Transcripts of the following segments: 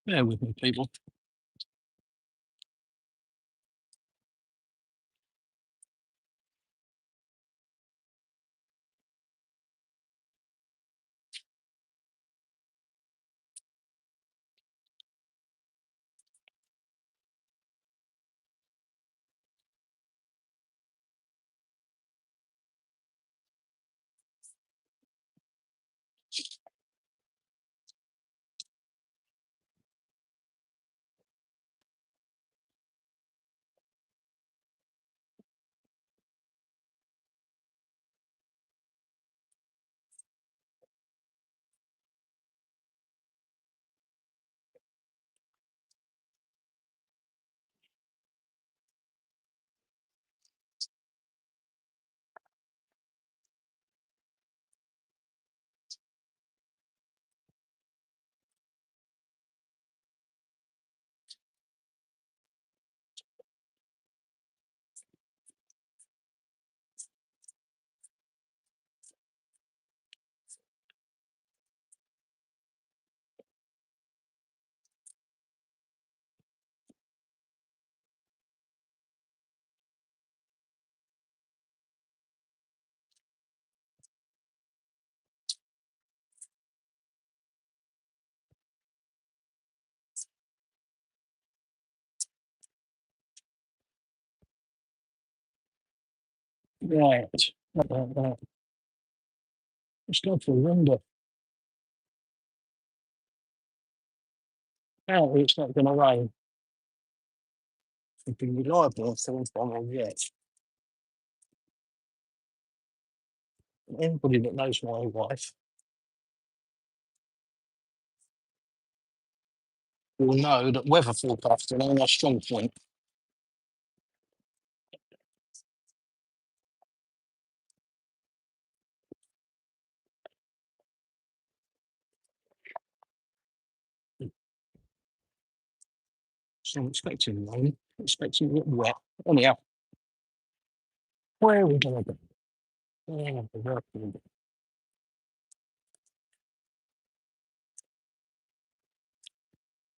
Bear with me, people. Right. Let's go for a window. Apparently, it's not going to rain. It's been reliable so far yet. Anybody that knows my wife will know that weather forecasting ain't my strong point. So I'm expecting rain, expecting it wet. Anyhow, where are we going to go? Oh, the work we do.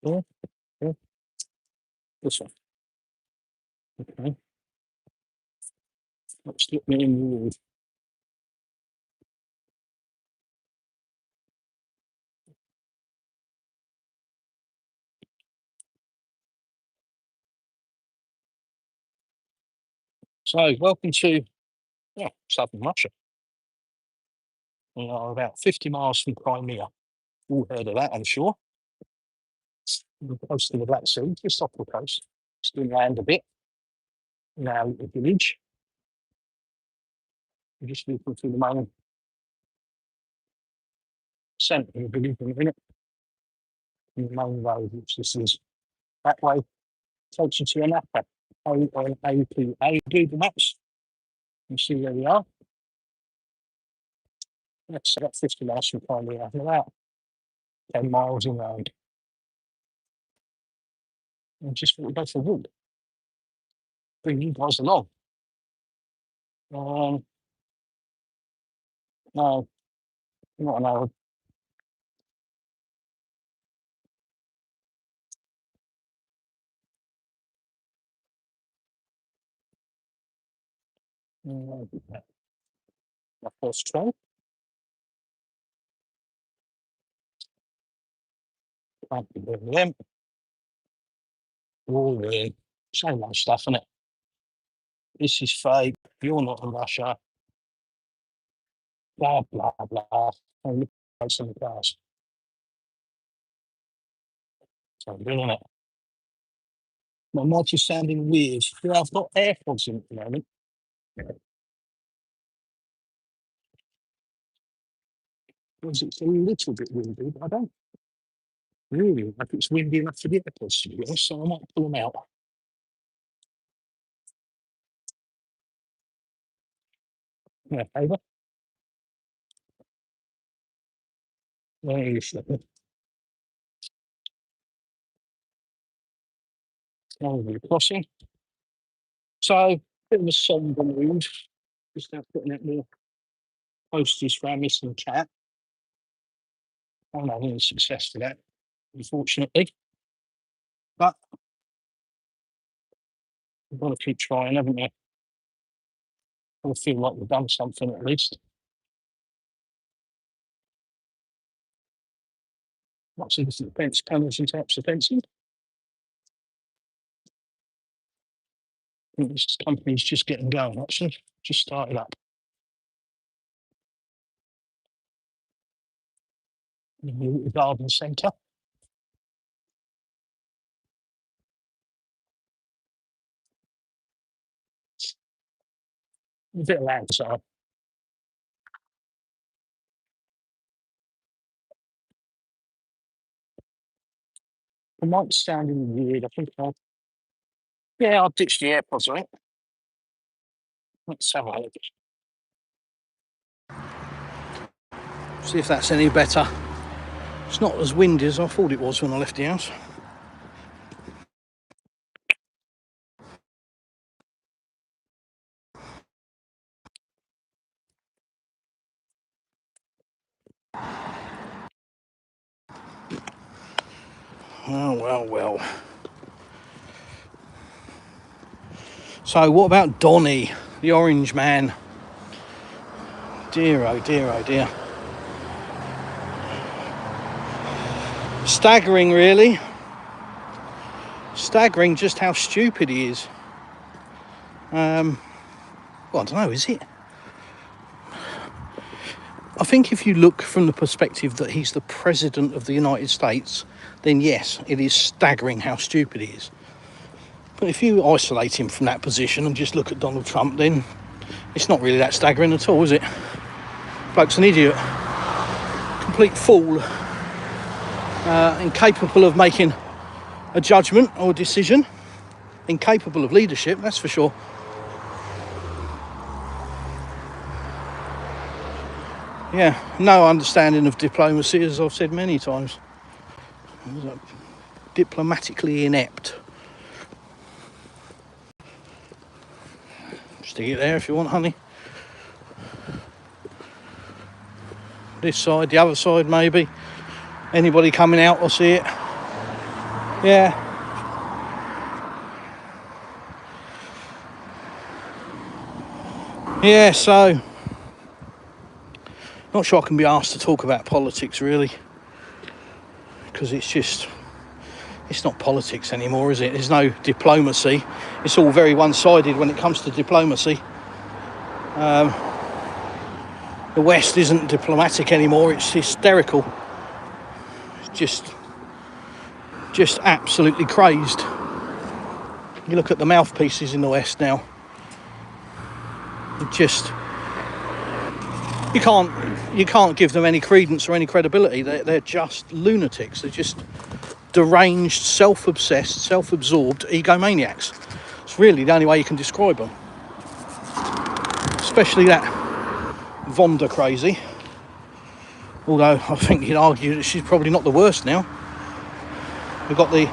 Yeah, yeah, this one. Okay, let's look me in the wall. So, welcome to southern Russia. We are about 50 miles from Crimea. All heard of that, I'm sure. We're close to the Black Sea, just off the coast. Still land a bit. Now, the village. We're just looking through the main centre of the village in a minute. And the main road, which this is that way, takes you to an APA, APA Google Maps. You see where we are. That's about 50 miles from Crimea, about 10 miles inland. And just thought we'd go for a walk. Bring you guys along. Um, no, not an hour. My first train. Can't be doing them. All weird. So much stuff in it. This is fake. You're not in Russia. Blah, blah, blah. And look at some cars. So I'm doing it. My mic is sounding weird. Yeah, I've got AirPods in at the moment. Because it's a little bit windy, but I don't really like it's windy enough for the AirPods to be honest, so I might pull them out. Yeah, over. There you go. Now we're crossing. So, bit of a somber mood. Just now putting out more posters for our missing cat. I'm not having any success with that, unfortunately. But we've got to keep trying, haven't we? I feel like we've done something at least. Lots of different fence panels and types of fencing. I think this company's just getting going, actually. Just started up. The garden centre. A bit loud, so I might sound weird. I think I'll ditch the AirPods, right? Let's have a look. See if that's any better. It's not as windy as I thought it was when I left the house. Well. So what about Donny, the orange man? Dear, oh dear, oh dear. Staggering, really. Staggering just how stupid he is. Well, I don't know, is it? I think if you look from the perspective that he's the President of the United States, then yes, it is staggering how stupid he is. But if you isolate him from that position and just look at Donald Trump, then it's not really that staggering at all, is it? Bloke's an idiot. Complete fool. Incapable of making a judgment or a decision. Incapable of leadership, that's for sure. Yeah, no understanding of diplomacy, as I've said many times. Diplomatically inept. Stick it there if you want, honey. This side, the other side maybe. Anybody coming out will see it. Yeah. Yeah, so not sure I can be asked to talk about politics really, because it's not politics anymore, is it? There's no diplomacy. It's all very one-sided when it comes to diplomacy. The West isn't diplomatic anymore. It's hysterical. It's just absolutely crazed. You look at the mouthpieces in the West now. You can't give them any credence or any credibility. They're just lunatics. They're just deranged, self-obsessed, self-absorbed egomaniacs. It's really the only way you can describe them. Especially that Vonda crazy. Although I think you'd argue that she's probably not the worst now. We've got the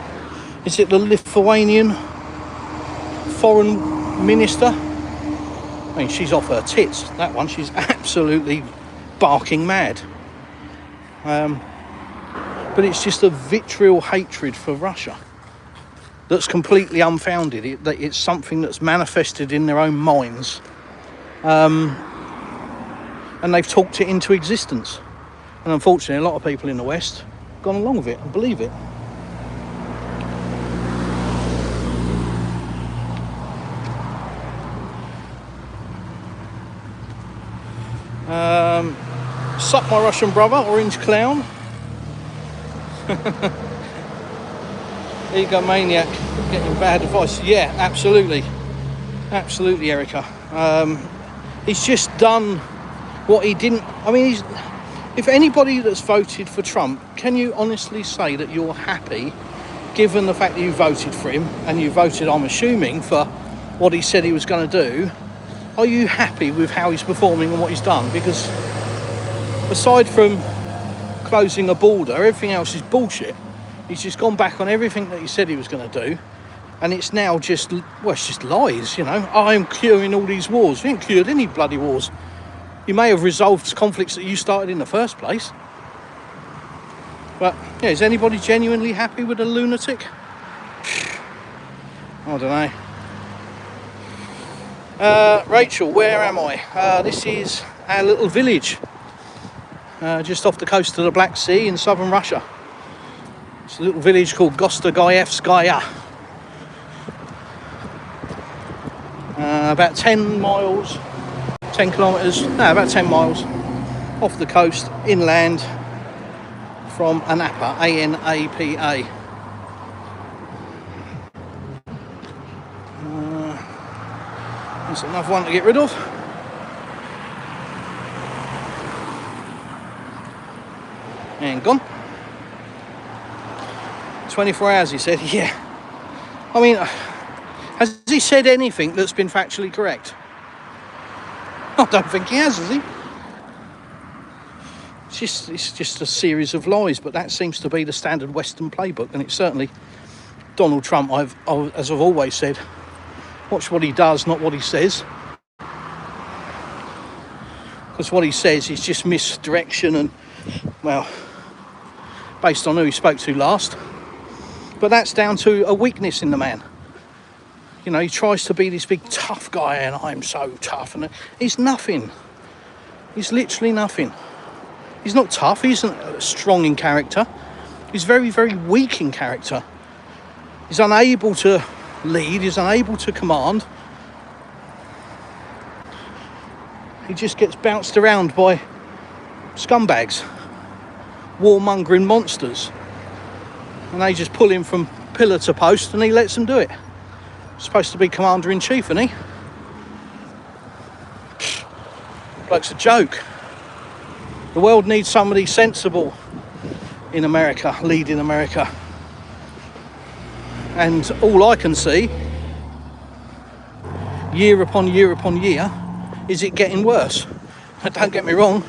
Lithuanian foreign minister? I mean, she's off her tits, that one. She's absolutely barking mad. But it's just a vitriol hatred for Russia that's completely unfounded. It's something that's manifested in their own minds. And they've talked it into existence. And unfortunately, a lot of people in the West have gone along with it and believe it. Suck my Russian brother, Orange Clown. Egomaniac, getting bad advice. Yeah, absolutely, Erica. He's just done what he didn't. I mean, if anybody that's voted for Trump, can you honestly say that you're happy, given the fact that you voted for him and you voted, I'm assuming, for what he said he was going to do? Are you happy with how he's performing and what he's done? Because aside from closing a border, everything else is bullshit. He's just gone back on everything that he said he was going to do, and it's now it's just lies, you know. I'm curing all these wars. You ain't cured any bloody wars. You may have resolved conflicts that you started in the first place. But, yeah, is anybody genuinely happy with a lunatic? I don't know. Rachel, where am I? This is our little village, just off the coast of the Black Sea in southern Russia. It's a little village called Gostogaevskaya. About 10 miles, 10 kilometres, no, about 10 miles off the coast, inland from Anapa, A-N-A-P-A. That's another one to get rid of. And gone. 24 hours, he said. Yeah. I mean, has he said anything that's been factually correct? I don't think he has he? It's just a series of lies, but that seems to be the standard Western playbook, and it's certainly Donald Trump. As I've always said, watch what he does, not what he says. Because what he says is just misdirection and, well, based on who he spoke to last. But that's down to a weakness in the man. You know, he tries to be this big tough guy, and I'm so tough. And he's nothing. He's literally nothing. He's not tough. He isn't strong in character. He's very, very weak in character. He's unable to lead. He's unable to command. He just gets bounced around by scumbags, warmongering monsters. And they just pull him from pillar to post and he lets them do it. Supposed to be commander-in-chief, isn't he? Bloke's a joke. The world needs somebody sensible in America, leading America. And all I can see, year upon year upon year, is it getting worse. Don't get me wrong,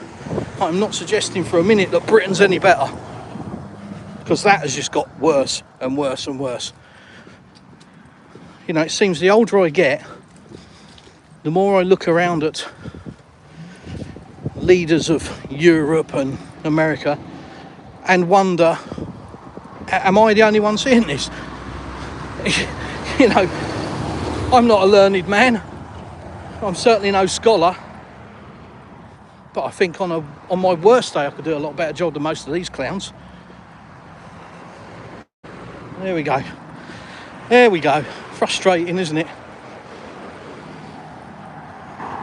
I'm not suggesting for a minute that Britain's any better, because that has just got worse and worse and worse. You know, it seems the older I get, the more I look around at leaders of Europe and America and wonder, am I the only one seeing this? You know, I'm not a learned man. I'm certainly no scholar. But I think on my worst day I could do a lot better job than most of these clowns. There we go. There we go. Frustrating, isn't it?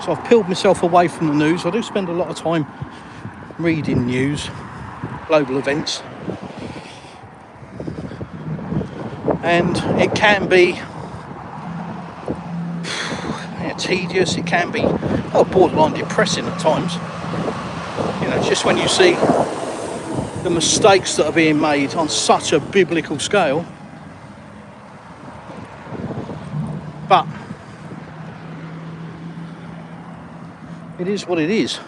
So I've peeled myself away from the news. I do spend a lot of time reading news, global events. And it can be tedious, it can be borderline depressing at times. You know, just when you see the mistakes that are being made on such a biblical scale. But it is what it is.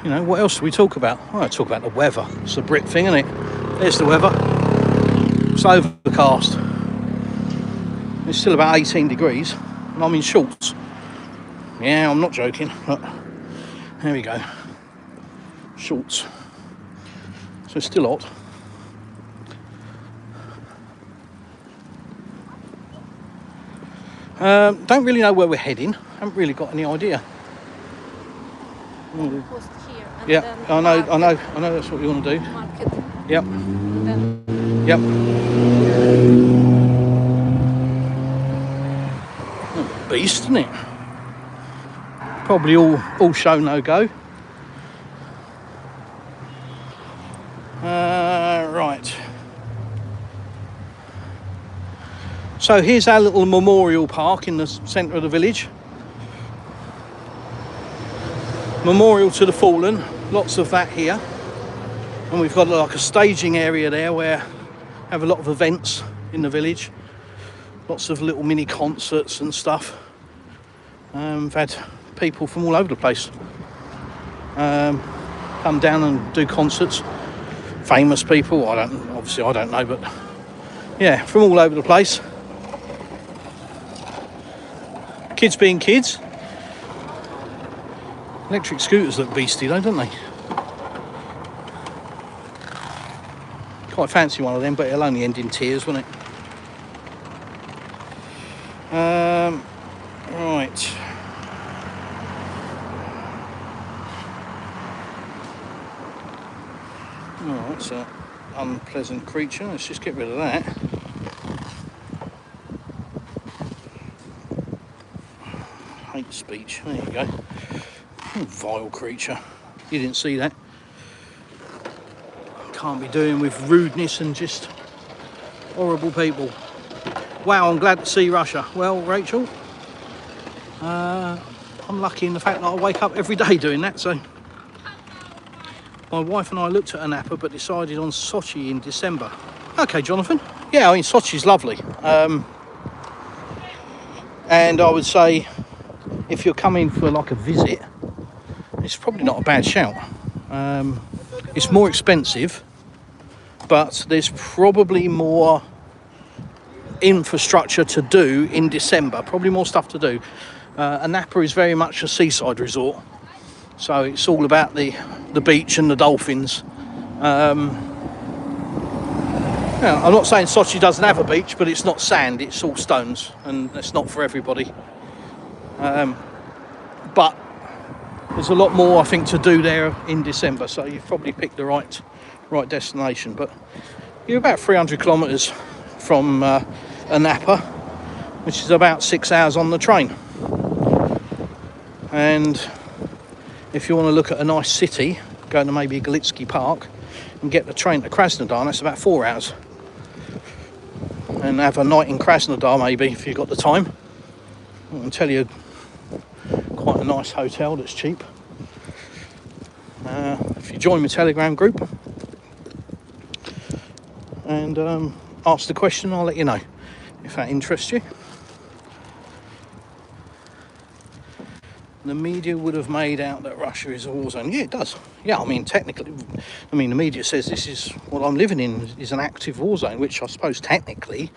You know, what else do we talk about? I talk about the weather. It's a Brit thing, isn't it? There's the weather. It's overcast. It's still about 18 degrees and I'm in shorts. Yeah, I'm not joking. But there we go. Shorts. So it's still hot. Don't really know where we're heading. Haven't really got any idea. Yeah, I know that's what you want to do. Market. Yep. Then. Yep. Beast, isn't it? Probably all show no go. Right. So here's our little memorial park in the centre of the village. Memorial to the fallen. Lots of that here. And we've got like a staging area there where we have a lot of events in the village. Lots of little mini concerts and stuff. We've had people from all over the place come down and do concerts. Famous people, I don't know, but yeah, from all over the place. Kids being kids. Electric scooters look beastly though, don't they? Quite fancy one of them, but it'll only end in tears, won't it? Oh, that's an unpleasant creature. Let's just get rid of that. Hate speech. There you go. Oh, vile creature. You didn't see that. Can't be doing with rudeness and just horrible people. Wow, I'm glad to see Russia. Well, Rachel, I'm lucky in the fact that I wake up every day doing that. So my wife and I looked at Anapa but decided on Sochi in December. Okay, Jonathan. Yeah, I mean, Sochi's lovely. And I would say if you're coming for like a visit, it's probably not a bad shout. It's more expensive, but there's probably more infrastructure to do in December, probably more stuff to do. Anapa is very much a seaside resort, so it's all about the beach and the dolphins. Yeah, I'm not saying Sochi doesn't have a beach, but it's not sand, it's all stones, and it's not for everybody. But there's a lot more, I think, to do there in December, so you've probably picked the right destination. But you're about 300 kilometres from Anapa, which is about 6 hours on the train. And if you want to look at a nice city, go to maybe Galitsky Park and get the train to Krasnodar, that's about 4 hours. And have a night in Krasnodar maybe if you've got the time. I can tell you quite a nice hotel that's cheap. If you join my Telegram group and ask the question, I'll let you know if that interests you. The media would have made out that Russia is a war zone. Yeah, it does. Yeah, I mean, technically, the media says this is what I'm living in is an active war zone, which I suppose technically,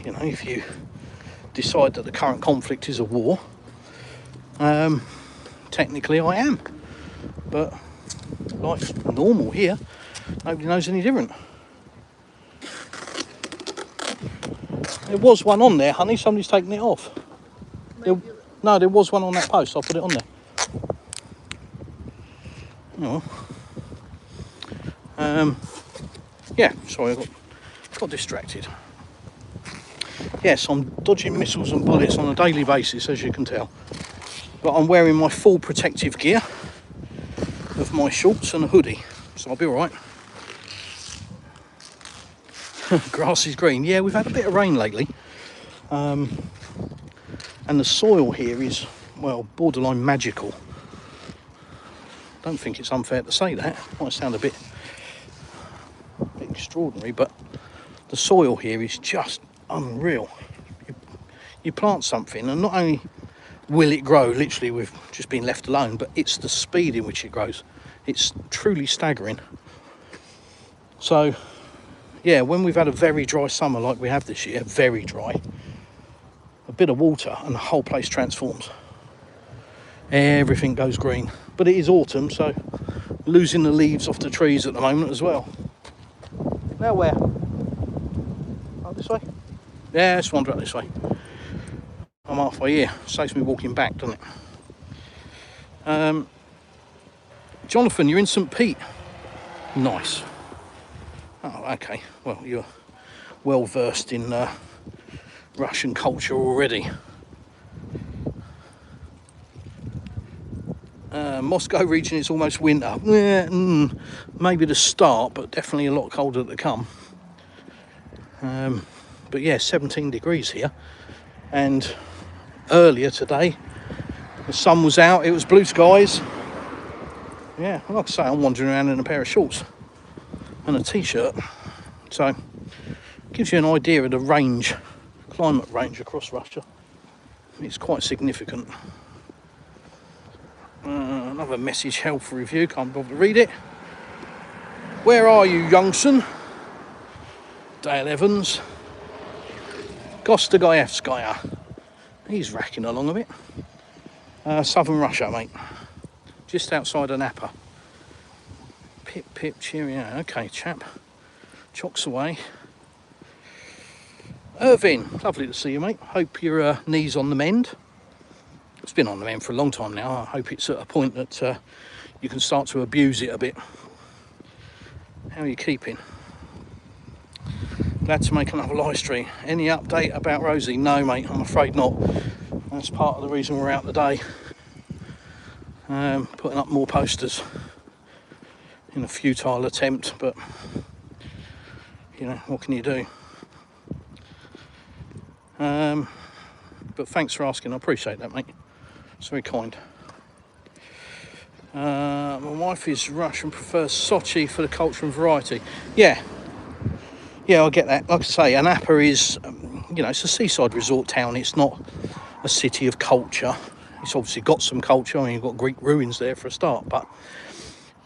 you know, if you decide that the current conflict is a war, technically I am. But life's normal here. Nobody knows any different. There was one on there, honey. Somebody's taken it off. No, there was one on that post. I'll put it on there. Oh. Yeah, sorry, I got distracted. Yes, I'm dodging missiles and bullets on a daily basis, as you can tell. But I'm wearing my full protective gear of my shorts and a hoodie, so I'll be all right. Grass is green. Yeah, we've had a bit of rain lately. And the soil here is, well, borderline magical. Don't think it's unfair to say that. Might sound a bit extraordinary, but the soil here is just unreal. You plant something and not only will it grow literally with just being left alone, but it's the speed in which it grows. It's truly staggering. So yeah, when we've had a very dry summer like we have this year, very dry, a bit of water and the whole place transforms. Everything goes green. But it is autumn, so losing the leaves off the trees at the moment as well. Now where? Up this way? Yeah, let's wander up this way. I'm halfway here. Saves me walking back, doesn't it? Jonathan, you're in St. Pete. Nice. Oh, okay. Well, you're well versed in Russian culture already. Moscow region, it's almost winter. Maybe the start, but definitely a lot colder to come. But yeah, 17 degrees here. And earlier today, the sun was out, it was blue skies. Yeah, like I say, I'm wandering around in a pair of shorts and a t-shirt. So, gives you an idea of the range, climate range across Russia. It's quite significant. Another message health review, can't bother to read it. Where are you, Youngson? Dale Evans. Gostogoyevskaya. He's racking along a bit. Southern Russia, mate. Just outside Anapa. Pip, pip, cheerio. Okay, chap. Chocks away. Irvin, lovely to see you, mate. Hope your knee's on the mend. It's been on the mend for a long time now. I hope it's at a point that you can start to abuse it a bit. How are you keeping? Glad to make another live stream. Any update about Rosie? No, mate, I'm afraid not. That's part of the reason we're out today. Putting up more posters in a futile attempt, but you know, what can you do? But thanks for asking, I appreciate that, mate. It's very kind. My wife is Russian, prefers Sochi for the culture and variety. Yeah, I get that. Like I say, Anapa is, you know, it's a seaside resort town. It's not a city of culture. It's obviously got some culture. I mean, you've got Greek ruins there for a start, but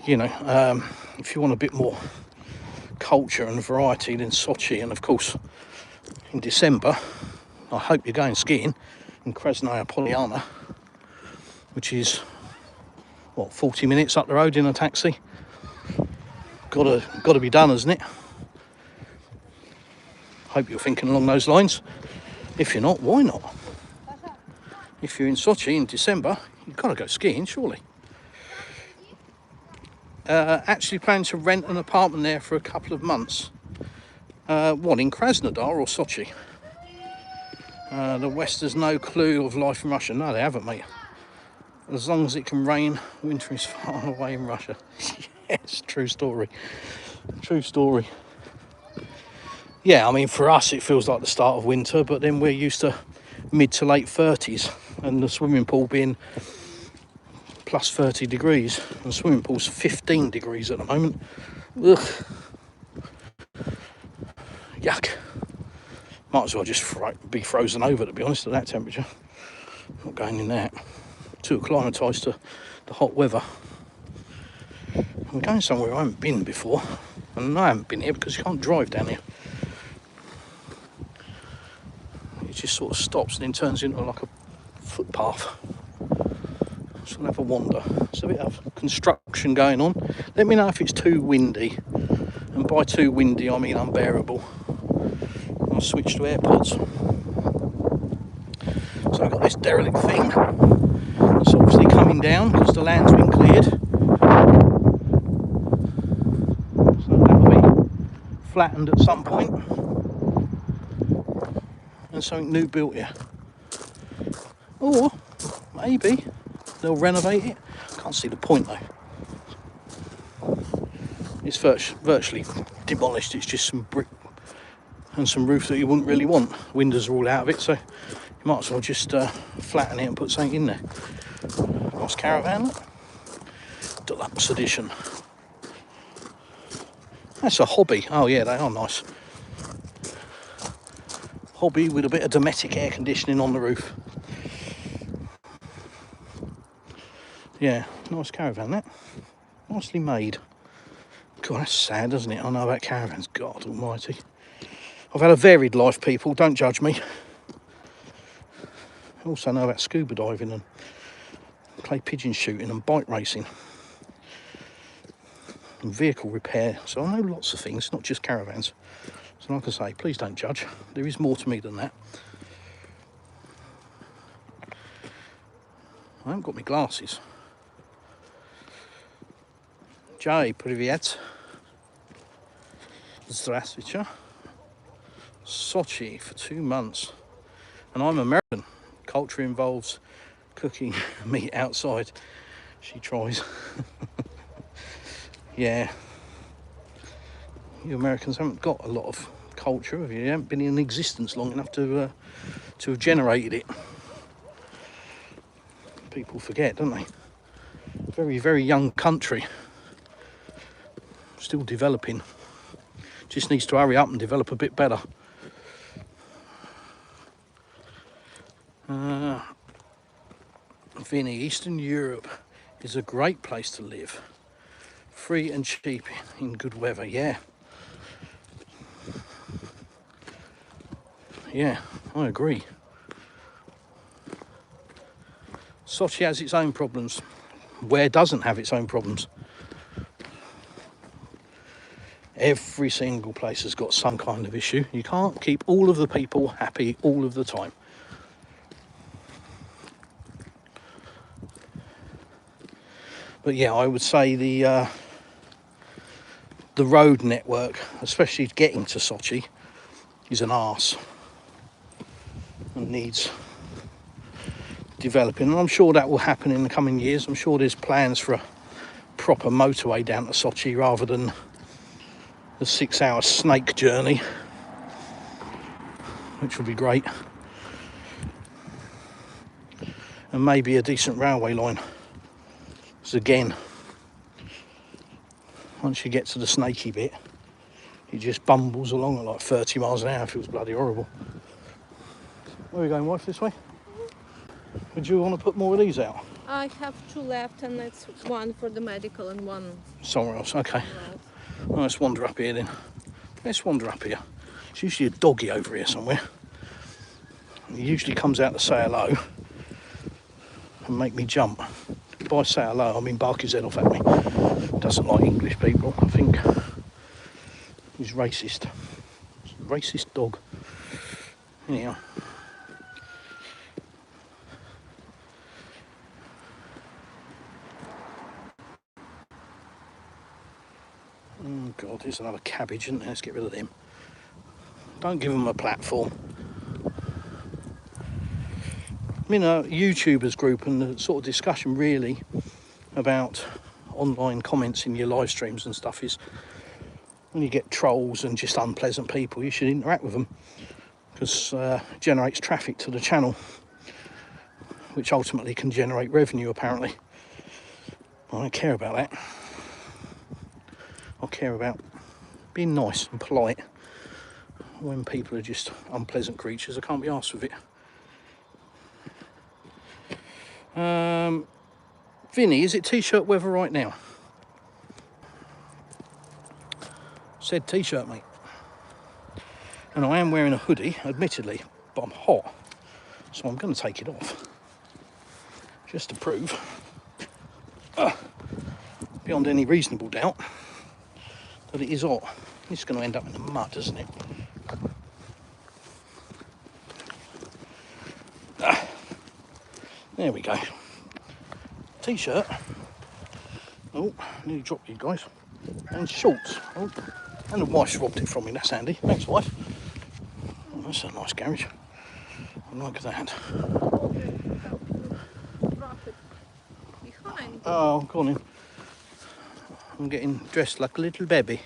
you know, if you want a bit more culture and variety, then Sochi. And of course, in December, I hope you're going skiing in Krasnaya Polyana, which is what, 40 minutes up the road in a taxi. Gotta be done, isn't it? Hope you're thinking along those lines. If you're not, why not? If you're in Sochi in December, you've got to go skiing, surely. Actually planning to rent an apartment there for a couple of months. What, in Krasnodar or Sochi? The West has no clue of life in Russia. No, they haven't, mate. As long as it can rain, winter is far away in Russia. Yes, true story. True story. Yeah, I mean, for us, it feels like the start of winter, but then we're used to mid to late 30s, and the swimming pool being plus 30 degrees. And the swimming pool's 15 degrees at the moment. Ugh. Yuck. Might as well just be frozen over, to be honest, at that temperature. Not going in that. Too acclimatised to the hot weather. We're going somewhere I haven't been before, and I haven't been here because you can't drive down here. It just sort of stops and then turns into like a footpath. So we'll have a wander. There's a bit of construction going on. Let me know if it's too windy, and by too windy I mean unbearable. I'll switch to AirPods. So I've got this derelict thing. It's obviously coming down because the land's been cleared. So that'll be flattened at some point. And something new built here. Or maybe they'll renovate it. Can't see the point though. It's virtually demolished. It's just some brick and some roof that you wouldn't really want. Windows are all out of it, so you might as well just flatten it and put something in there. Nice caravan, look. Deluxe edition. That's a hobby. Oh yeah, they are nice. Hobby with a bit of Dometic air conditioning on the roof. Yeah, nice caravan that. Nicely made. God, that's sad, doesn't it? I know about caravans. God almighty. I've had a varied life, people. Don't judge me. I also know about scuba diving and clay pigeon shooting and bike racing. And vehicle repair. So I know lots of things, not just caravans. So like I say, please don't judge. There is more to me than that. I haven't got my glasses. Jay, привет. Здравствуйте. Sochi for 2 months. And I'm American. Culture involves cooking meat outside. She tries. Yeah. You Americans haven't got a lot of culture, have you? You haven't been in existence long enough to have generated it. People forget, don't they? Very, very young country. Still developing. Just needs to hurry up and develop a bit better. Vinny, Eastern Europe is a great place to live. Free and cheap in good weather, yeah. Yeah, I agree. Sochi has its own problems. Where doesn't have its own problems? Every single place has got some kind of issue. You can't keep all of the people happy all of the time. But yeah, I would say the the road network, especially getting to Sochi, is an arse and needs developing. And I'm sure that will happen in the coming years. I'm sure there's plans for a proper motorway down to Sochi rather than the 6-hour snake journey, which would be great. And maybe a decent railway line. Because again, once you get to the snaky bit, it just bumbles along at like 30 miles an hour. It feels bloody horrible. Where are we going, wife? This way? Would you want to put more of these out? I have 2 left, and it's one for the medical and one somewhere else. Okay. somewhere else. Well, let's wander up here then. Let's wander up here. There's usually a doggy over here somewhere. He usually comes out to say hello and make me jump. By say hello, I mean bark his head off at me. Doesn't like English people. I think he's racist. Racist dog. Anyhow. Oh God, there's another cabbage, isn't there? Let's get rid of them. Don't give them a platform. I'm in a YouTubers group, and the sort of discussion really about online comments in your live streams and stuff is when you get trolls and just unpleasant people, you should interact with them, because it generates traffic to the channel, which ultimately can generate revenue apparently. I don't care about that. I care about being nice and polite. When people are just unpleasant creatures, I can't be arsed with it. Vinny, is it t-shirt weather right now? Said t-shirt, mate. And I am wearing a hoodie, admittedly, but I'm hot, so I'm going to take it off. Just to prove, beyond any reasonable doubt, that it is hot. It's going to end up in the mud, isn't it? There we go. T-shirt. Oh, nearly dropped you guys. And shorts. Oh, and the wife robbed it from me. That's handy. Thanks, wife. Oh, that's a nice garage. I like that. Behind. Oh, go on in. I'm getting dressed like a little baby.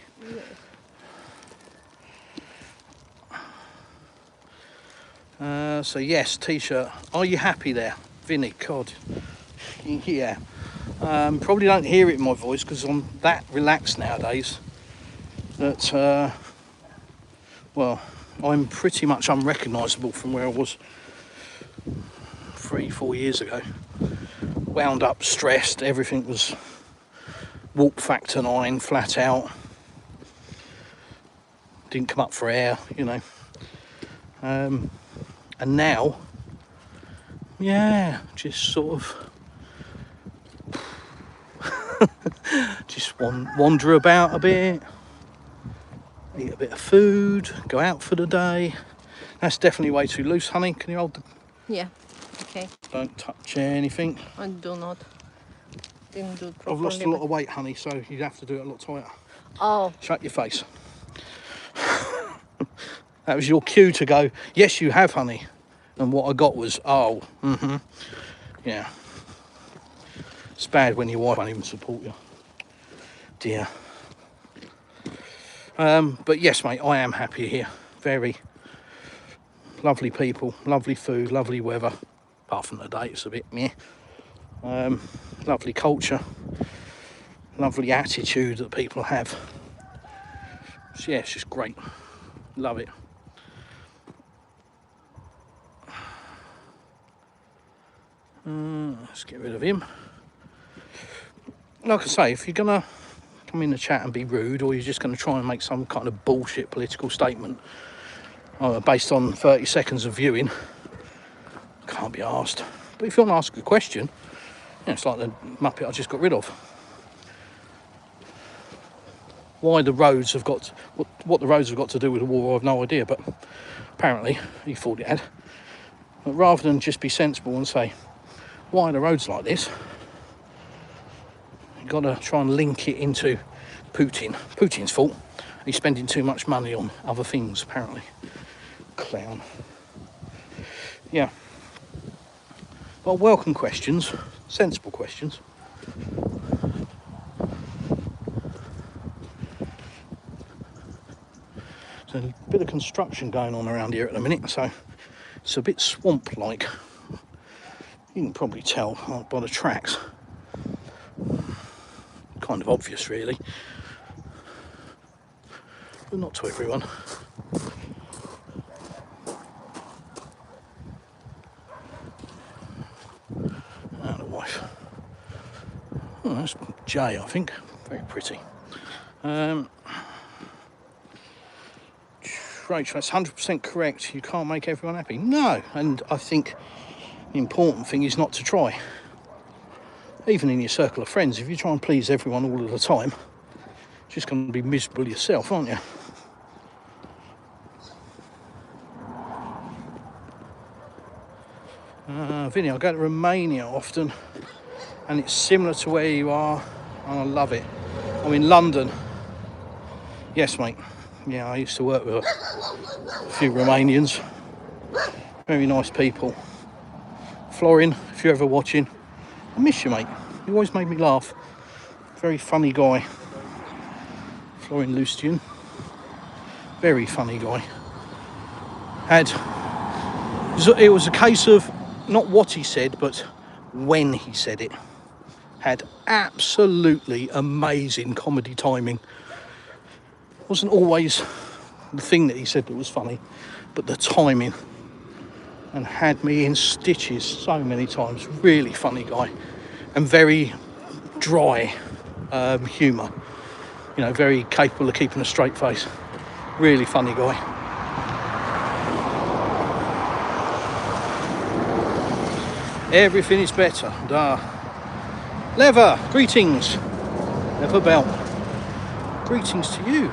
Yes. So yes, t-shirt. Are you happy there, Vinny? God, yeah. Probably don't hear it in my voice because I'm that relaxed nowadays that, well, I'm pretty much unrecognisable from where I was 3-4 years ago. Wound up, stressed, everything was warp factor 9, flat out. Didn't come up for air, you know. And now, yeah, just sort of just wander about a bit, eat a bit of food, go out for the day. That's definitely way too loose, honey. Can you hold the... Yeah. Okay. Don't touch anything. I do not. Didn't do it properly. I've lost a lot of weight, honey, so you'd have to do it a lot tighter. Oh. Shut your face. That was your cue to go, yes, you have, honey. And what I got was, oh, yeah. It's bad when your wife won't even support you. Dear. But yes, mate, I am happy here. Very lovely people, lovely food, lovely weather. Apart from the day, it's a bit meh. Lovely culture. Lovely attitude that people have. So yeah, it's just great. Love it. Let's get rid of him. Like I say, if you're going to come in the chat and be rude, or you're just going to try and make some kind of bullshit political statement based on 30 seconds of viewing, can't be asked. But if you want to ask a question, yeah, it's like the Muppet I just got rid of. Why the roads have got... What the roads have got to do with the war, I have no idea, but apparently he thought it had. But rather than just be sensible and say, why are the roads like this? You've got to try and link it into Putin. Putin's fault. He's spending too much money on other things, apparently. Clown. Yeah. Well, welcome questions. Sensible questions. There's a bit of construction going on around here at the minute, so it's a bit swamp-like. You can probably tell by the tracks. Kind of obvious, really. But not to everyone. And a wife. Oh, that's Jay, I think. Very pretty. Rachel, that's 100% correct. You can't make everyone happy. No, and I think the important thing is not to try. Even in your circle of friends, if you try and please everyone all of the time, you're just going to be miserable yourself, aren't you? Vinny, I go to Romania often, and it's similar to where you are, and I love it. I'm in London. Yes, mate. Yeah, I used to work with a few Romanians. Very nice people. Florin, if you're ever watching, I miss you, mate. You always made me laugh. Very funny guy. Florin Lustian. Very funny guy. It was a case of not what he said, but when he said it. Had absolutely amazing comedy timing. Wasn't always the thing that he said that was funny, but the timing, and had me in stitches so many times. Really funny guy, and very dry humour. You know, very capable of keeping a straight face. Really funny guy. Everything is better. Lever, greetings. Lever Bell. Greetings to you.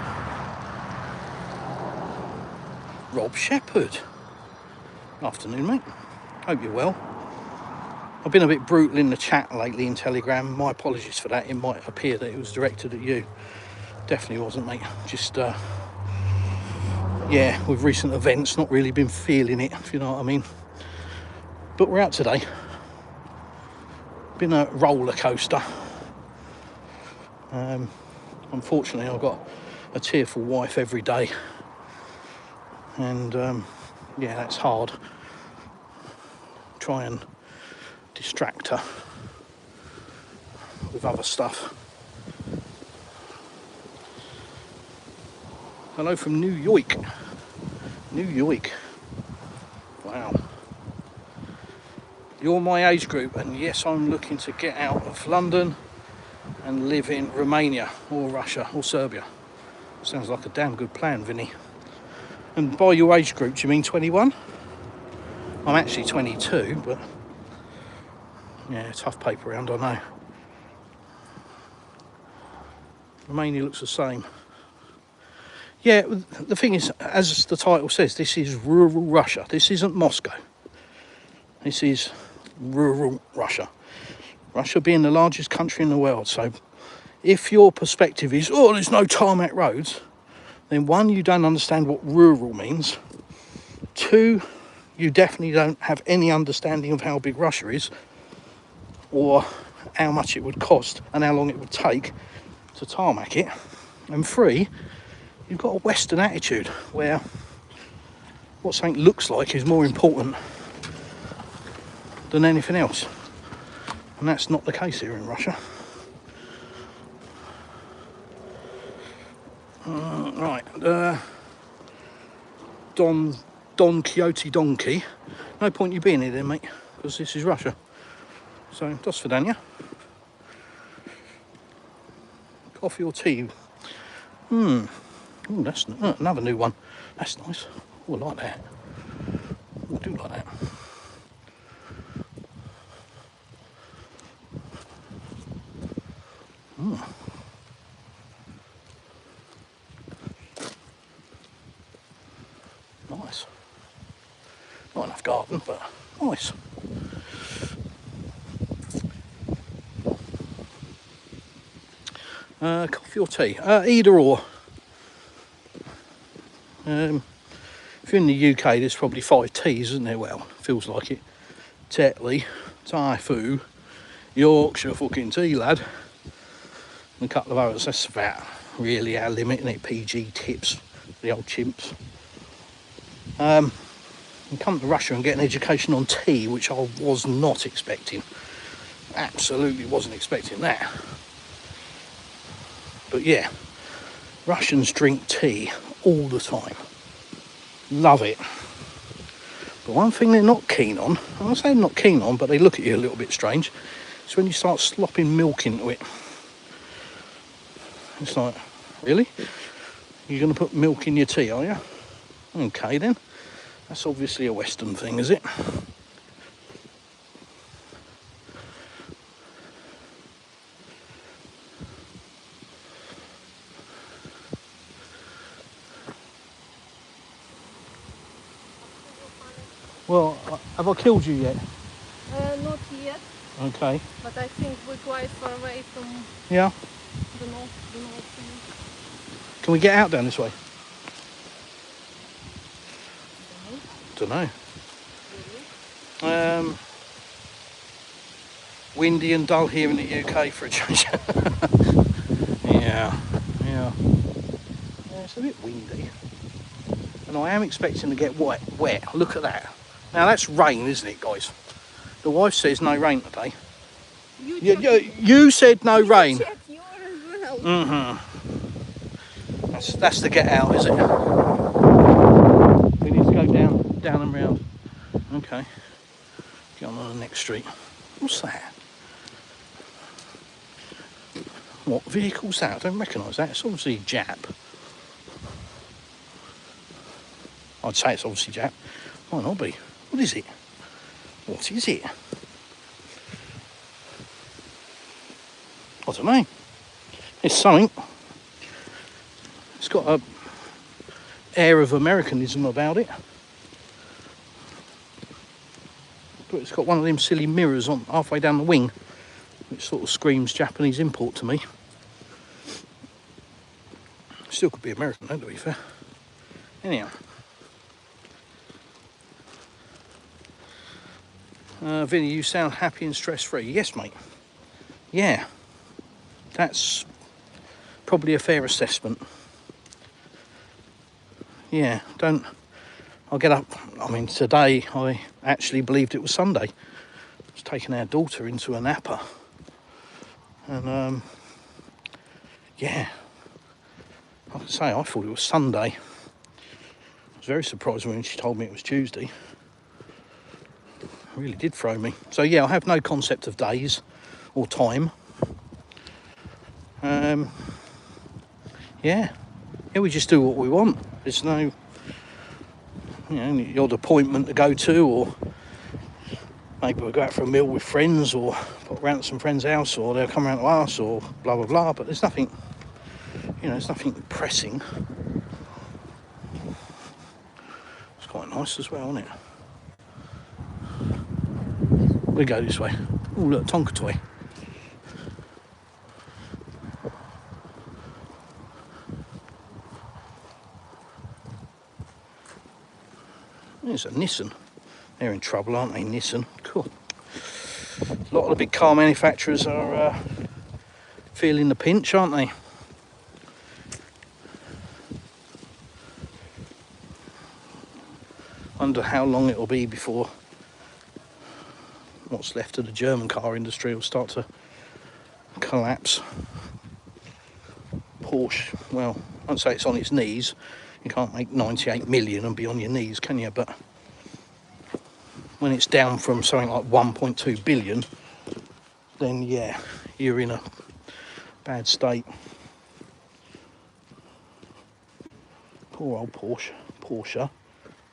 Rob Shepherd. Afternoon, mate. Hope you're well. I've been a bit brutal in the chat lately in Telegram. My apologies for that. It might appear that it was directed at you. Definitely wasn't, mate. Just, yeah, with recent events, not really been feeling it, if you know what I mean. But we're out today. Been a roller coaster. Unfortunately, I've got a tearful wife every day. And, yeah, that's hard. Try and distract her with other stuff. Hello from New York. New York. Wow. You're my age group, and yes, I'm looking to get out of London and live in Romania or Russia or Serbia. Sounds like a damn good plan, Vinny. And by your age group, do you mean 21? I'm actually 22, but yeah, tough paper round, I know. Romania looks the same. Yeah, the thing is, as the title says, this is rural Russia. This isn't Moscow. This is rural Russia. Russia being the largest country in the world. So if your perspective is, oh, there's no tarmac roads, then one, you don't understand what rural means. Two, you definitely don't have any understanding of how big Russia is, or how much it would cost and how long it would take to tarmac it. And three, you've got a Western attitude where what something looks like is more important than anything else. And that's not the case here in Russia. Right, Don Quixote Donkey. No point you being here then, mate, because this is Russia. So, dos svidania. Coffee or tea? Oh, that's another new one. That's nice. Oh, I like that. I do like that. Nice. Not enough garden, but nice. Coffee or tea? Either or. If you're in the UK, there's probably 5 teas, isn't there? Well, feels like it. Tetley, Thai Fu, Yorkshire fucking tea, lad. And a couple of others. That's about really our limit, isn't it? PG tips, the old chimps. And come to Russia and get an education on tea, which I was not expecting. Absolutely wasn't expecting that. But yeah, Russians drink tea all the time. Love it. But one thing they're not keen on, I'm not saying not keen on, but they look at you a little bit strange, is when you start slopping milk into it. It's like, really? You're going to put milk in your tea, are you? Okay then. That's obviously a Western thing, is it? Well, have I killed you yet? Not yet, Okay. but I think we're quite far away from Yeah. the north. Can we get out down this way? Don't know. Windy and dull here in the UK for a change. Yeah. It's a bit windy. And I am expecting to get wet. Look at that. Now that's rain, isn't it, guys? The wife says no rain today. You said no rain. Check yours as well. That's the get out, is it? We need to go down and round. Okay. Get on the next street. What's that? What vehicle's that? I don't recognise that. It's obviously Jap. I'd say it's obviously Jap. Might not be. What is it? What is it? I don't know. It's something. It's got a air of Americanism about it. But it's got one of them silly mirrors on halfway down the wing, which sort of screams Japanese import to me. Still could be American though, to be fair. Anyhow. Vinny, you sound happy and stress-free. Yes, mate. Yeah. That's probably a fair assessment. Yeah, I'll get up. I mean, today I actually believed it was Sunday. I was taking our daughter into a napper. And, yeah. Like I say, I thought it was Sunday. I was very surprised when she told me it was Tuesday. It really did throw me. So, yeah, I have no concept of days or time. Yeah, we just do what we want. There's no, the odd appointment to go to, or maybe we'll go out for a meal with friends, or pop round to some friend's house, or they'll come round to us, or blah blah blah. But there's nothing, there's nothing pressing. It's quite nice as well, isn't it? We go this way. Oh, look, Tonka toy. There's a Nissan. They're in trouble, aren't they, Nissan? Cool. A lot of the big car manufacturers are feeling the pinch, aren't they? Wonder how long it'll be before what's left of the German car industry will start to collapse. Porsche, well, I'd say it's on its knees. You can't make 98 million and be on your knees, can you? But when it's down from something like 1.2 billion, then yeah, you're in a bad state. Poor old Porsche.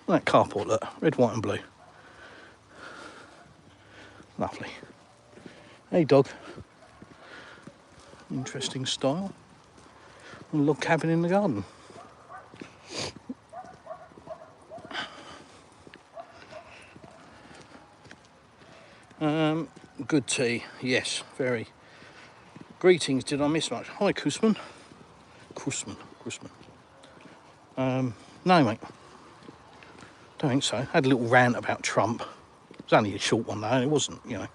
That carport, look, red, white and blue. Lovely. Hey dog. Interesting style. A log cabin in the garden. Good tea, yes, very. Greetings, did I miss much? Hi, Kusman. Kusman. No, mate. Don't think so. Had a little rant about Trump. It was only a short one, though. It wasn't, you know.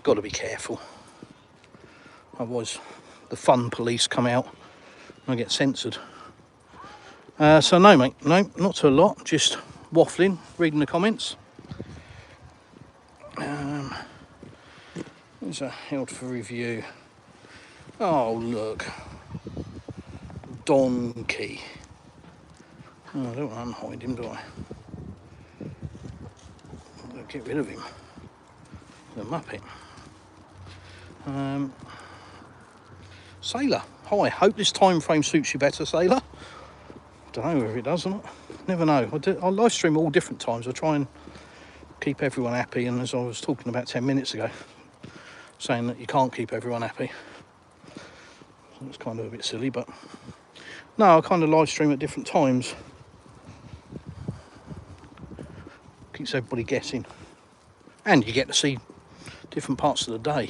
Got to be careful. Otherwise, the fun police come out and I get censored. So, no, mate. No, not to a lot. Just waffling, reading the comments. There's a held for review. Oh, look. Donkey. Oh, I don't want to unhide him, do I? I'll get rid of him. The Muppet. Sailor. Hi, hope this time frame suits you better, Sailor. Don't know if it does or not. Never know. I live stream all different times. I try and keep everyone happy, and as I was talking about 10 minutes ago, saying that you can't keep everyone happy. It's kind of a bit silly, but no, I kind of live stream at different times. Keeps everybody guessing. And you get to see different parts of the day.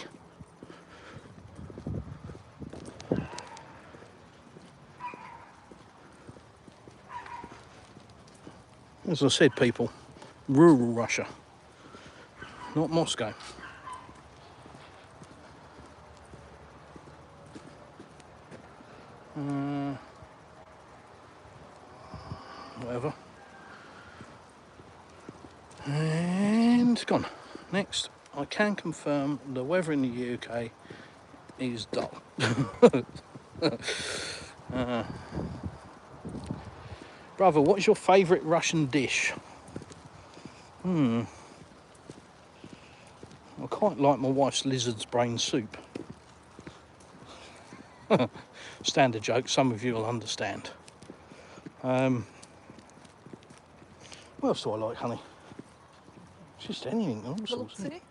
As I said, people, rural Russia, not Moscow. Whatever. And it's gone. Next, I can confirm the weather in the UK is dull. Brother, what is your favourite Russian dish? I quite like my wife's lizard's brain soup. Standard joke, some of you will understand. What else do I like, honey? Just anything. Golubцы.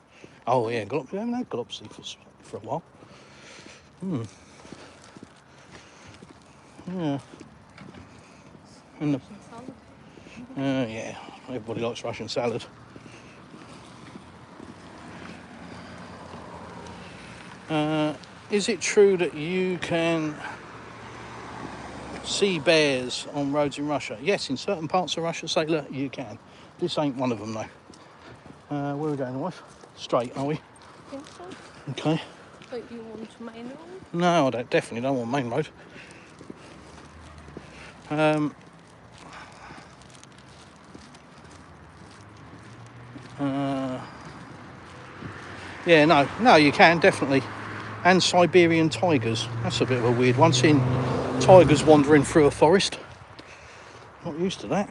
Oh yeah, we haven't had golubцы for a while. Yeah. And yeah, everybody likes Russian salad. Is it true that you can see bears on roads in Russia? Yes, in certain parts of Russia, Sailor, you can. This ain't one of them, though. Where are we going, wife? Straight, are we? I think so. Okay. So you want main road? No, I definitely don't want main road. Yeah, no, you can, definitely. And Siberian tigers. That's a bit of a weird one, seeing tigers wandering through a forest. Not used to that.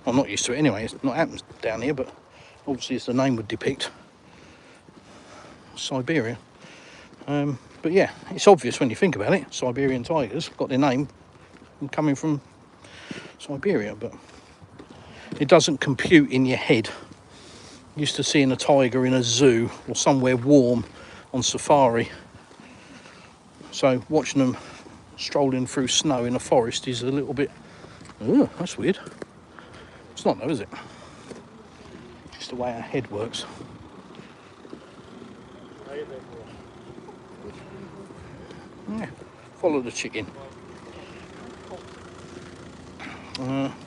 Well, not used to it anyway. It's not happened down here, but obviously as the name would depict, Siberia. But yeah, it's obvious when you think about it. Siberian tigers got their name coming from Siberia, but it doesn't compute in your head. Used to seeing a tiger in a zoo or somewhere warm on safari. So watching them strolling through snow in a forest is a little bit, oh, that's weird. It's not though, is it? Just the way our head works. Yeah, follow the chicken.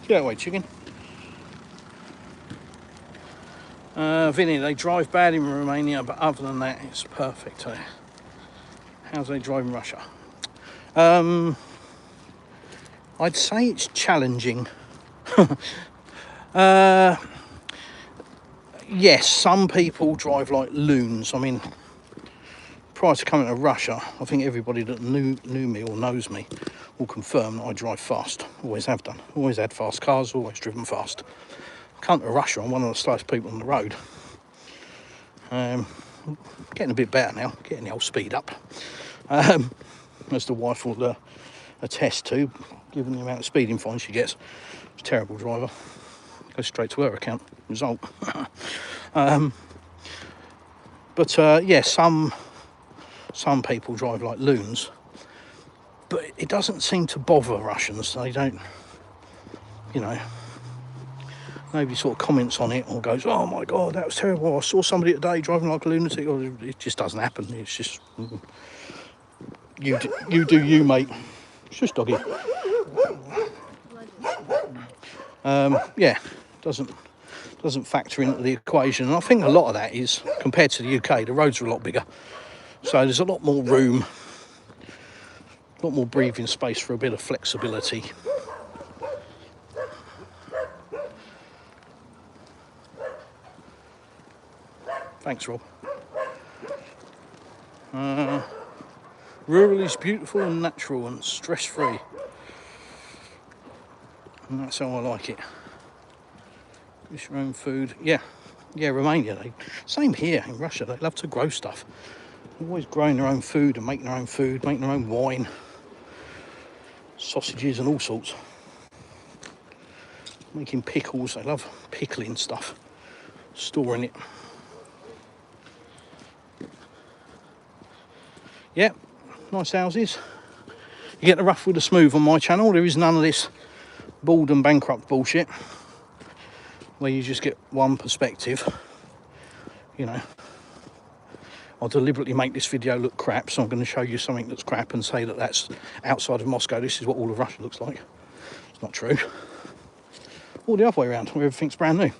Get away, chicken. Vinny, they drive bad in Romania, but other than that, it's perfect. How's they drive in Russia? I'd say it's challenging. Yes, some people drive like loons. I mean, prior to coming to Russia, I think everybody that knew me or knows me will confirm that I drive fast. Always have done. Always had fast cars, always driven fast. Come to Russia, I'm one of the slowest people on the road. Getting a bit better now, getting the old speed up. As the wife will attest to, given the amount of speeding fines she gets. She's a terrible driver. Goes straight to her account. Result. But yeah, some people drive like loons. But it doesn't seem to bother Russians. They don't, you know. nobody sort of comments on it or goes, oh my God, that was terrible, I saw somebody today driving like a lunatic. Or it just doesn't happen. It's just, you do you, mate. Shush, doggy. Yeah, doesn't factor into the equation. And I think a lot of that is, compared to the UK, the roads are a lot bigger. So there's a lot more room, a lot more breathing space for a bit of flexibility. Thanks, Rob. Rural is beautiful and natural and stress-free. And that's how I like it. It's your own food. Yeah, Romania. Same here in Russia. They love to grow stuff. They're always growing their own food and making their own food, making their own wine, sausages and all sorts. Making pickles. They love pickling stuff, storing it. Yeah, nice houses. You get the rough with the smooth on my channel. There is none of this bald and bankrupt bullshit where you just get one perspective. You know, I'll deliberately make this video look crap, so I'm going to show you something that's crap and say that that's outside of Moscow. This is what all of Russia looks like. It's not true. All the other way around, where everything's brand new.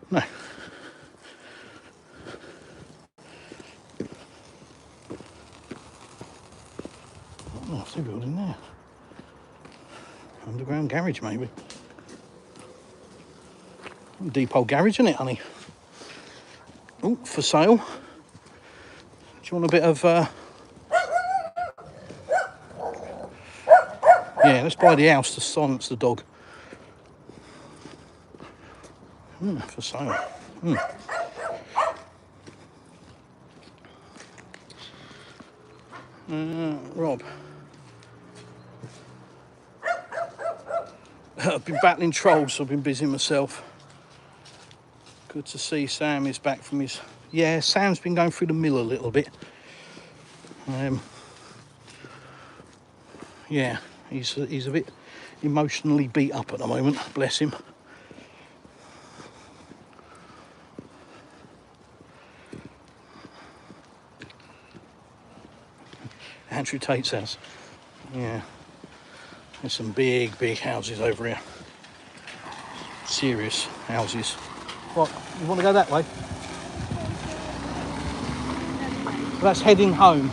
No. Oh, I see a building there. Underground garage, maybe. Depot garage, isn't it, honey? Oh, for sale. Do you want a bit of... Yeah, let's buy the house to silence the dog. For sale. Rob. I've been battling trolls, so I've been busy myself. Good to see Sam is back from his... Yeah, Sam's been going through the mill a little bit. Yeah, he's a bit emotionally beat up at the moment, bless him. Andrew Tate's house. Yeah. There's some big houses over here. Serious houses. What, you want to go that way? That's heading home.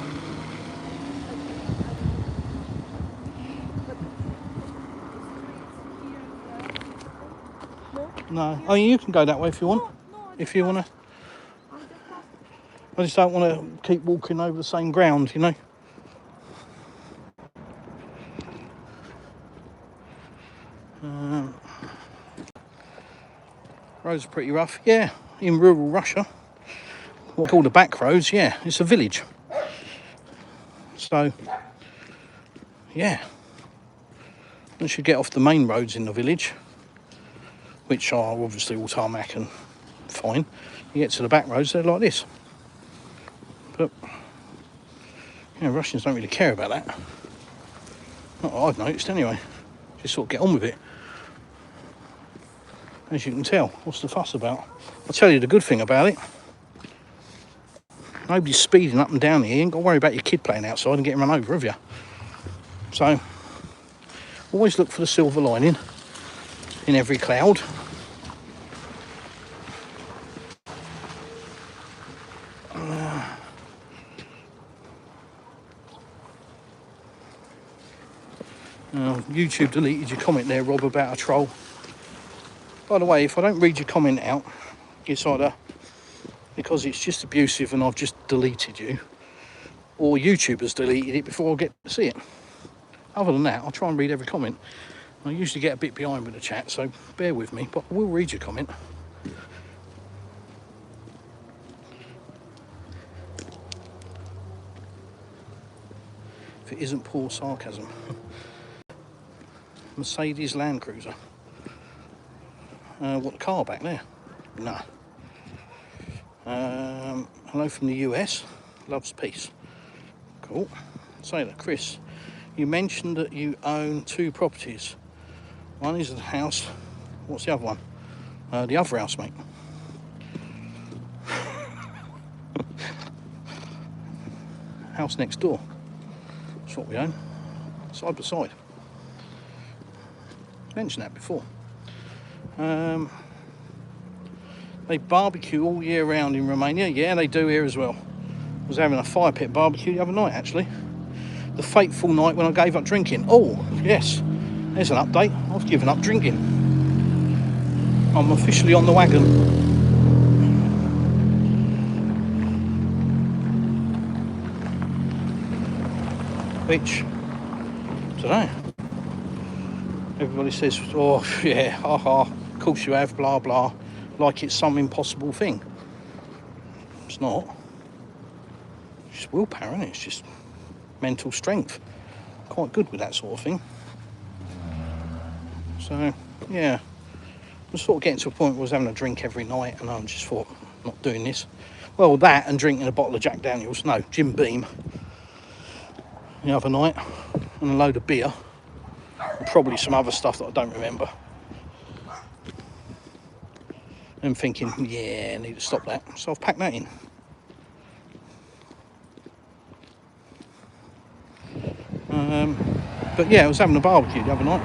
No, I mean, you can go that way if you want. If you want to. I just don't want to keep walking over the same ground, you know. Roads are pretty rough. Yeah, in rural Russia. What we call the back roads, yeah, it's a village. So, yeah. Once you get off the main roads in the village, which are obviously all tarmac and fine, you get to the back roads, they're like this. But, you know, Russians don't really care about that. Not what I've noticed anyway. Just sort of get on with it. As you can tell, what's the fuss about? I'll tell you the good thing about it. Nobody's speeding up and down here. You ain't got to worry about your kid playing outside and getting run over, have you? So, always look for the silver lining in every cloud. YouTube deleted your comment there, Rob, about a troll. By the way, if I don't read your comment out, it's either because it's just abusive and I've just deleted you, or YouTube has deleted it before I get to see it. Other than that, I'll try and read every comment. I usually get a bit behind with the chat, so bear with me, but I will read your comment. If it isn't poor sarcasm. Mercedes Land Cruiser. What car back there? No. Hello from the US. Loves peace. Cool. Sailor Chris, you mentioned that you own 2 properties. One is a house. What's the other one? The other housemate. House next door. That's what we own. Side by side. Mentioned that before. They barbecue all year round in Romania. Yeah, they do here as well. I was having a fire pit barbecue the other night, actually. The fateful night when I gave up drinking. Oh, yes. There's an update. I've given up drinking. I'm officially on the wagon. Which, I don't know. Everybody says, oh, yeah, haha, of course you have, blah, blah. Like it's some impossible thing. It's not. It's just willpower, isn't it? It's just mental strength. Quite good with that sort of thing. So, yeah. I was sort of getting to a point where I was having a drink every night, and I just thought, not doing this. Well, that and drinking a bottle of Jack Daniels. No, Jim Beam the other night, and a load of beer. And probably some other stuff that I don't remember. And thinking, yeah, I need to stop that. So I've packed that in. But yeah, I was having a barbecue the other night